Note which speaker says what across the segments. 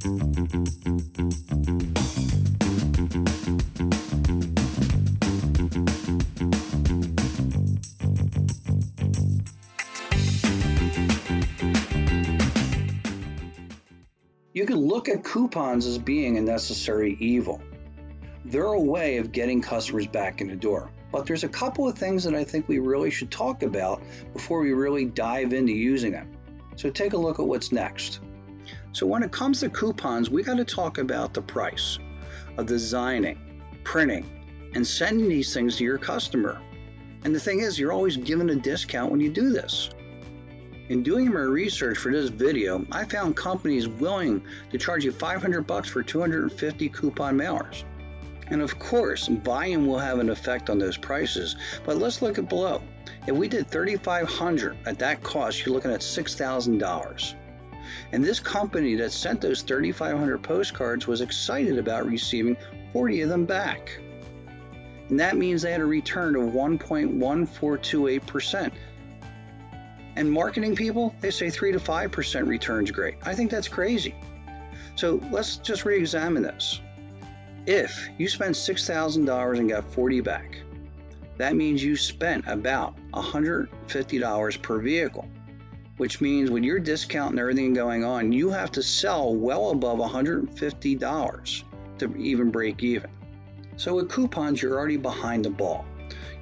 Speaker 1: You can look at coupons as being a necessary evil. They're a way of getting customers back in the door. But there's a couple of things that I think we really should talk about before we really dive into using them. So take a look at what's next. So when it comes to coupons, we got to talk about the price of designing, printing, and sending these things to your customer. And the thing is, you're always given a discount when you do this. In doing my research for this video, I found companies willing to charge you $500 for 250 coupon mailers. And of course, volume will have an effect on those prices, but let's look at below. If we did 3,500 at that cost, you're looking at $6,000. And this company that sent those 3,500 postcards was excited about receiving 40 of them back. And that means they had a return of 1.1428%. And marketing people, they say 3 to 5% return's great. I think that's crazy. So let's just re-examine this. If you spent $6,000 and got 40 back, that means you spent about $150 per vehicle, which means with your discount and everything going on, you have to sell well above $150 to even break even. So with coupons, you're already behind the ball.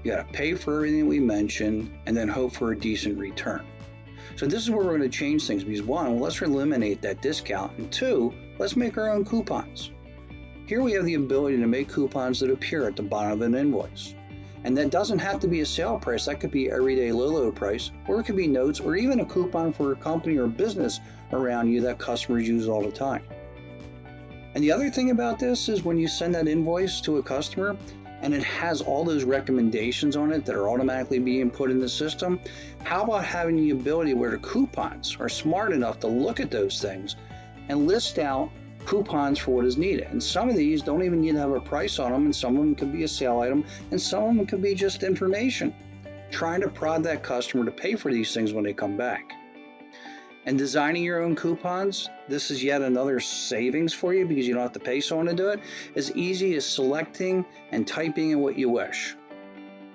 Speaker 1: You got to pay for everything we mentioned and then hope for a decent return. So this is where we're going to change things because one, let's eliminate that discount, and two, let's make our own coupons. Here we have the ability to make coupons that appear at the bottom of an invoice. And that doesn't have to be a sale price. That could be everyday low price, or it could be notes, or even a coupon for a company or business around you that customers use all the time. And the other thing about this is when you send that invoice to a customer and it has all those recommendations on it that are automatically being put in the system, how about having the ability where the coupons are smart enough to look at those things and list out coupons for what is needed? And some of these don't even need to have a price on them, and some of them could be a sale item, and some of them could be just information, trying to prod that customer to pay for these things when they come back. And designing your own coupons, this is yet another savings for you because you don't have to pay someone to do it. As easy as selecting and typing in what you wish.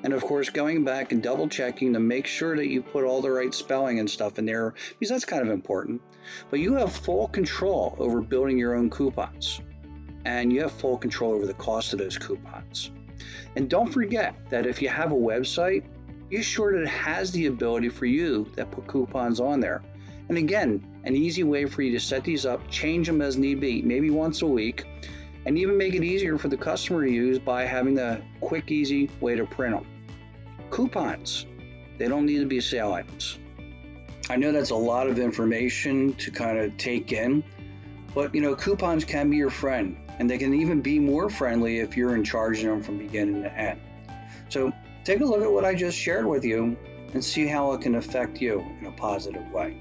Speaker 1: And of course, going back and double checking to make sure that you put all the right spelling and stuff in there, because that's kind of important. But you have full control over building your own coupons. And you have full control over the cost of those coupons. And don't forget that if you have a website, be sure that it has the ability for you to put coupons on there. And again, an easy way for you to set these up, change them as need be, maybe once a week, and even make it easier for the customer to use by having the quick, easy way to print them. Coupons, they don't need to be sale items. I know that's a lot of information to kind of take in, but coupons can be your friend, and they can even be more friendly if you're in charge of them from beginning to end. So take a look at what I just shared with you and see how it can affect you in a positive way.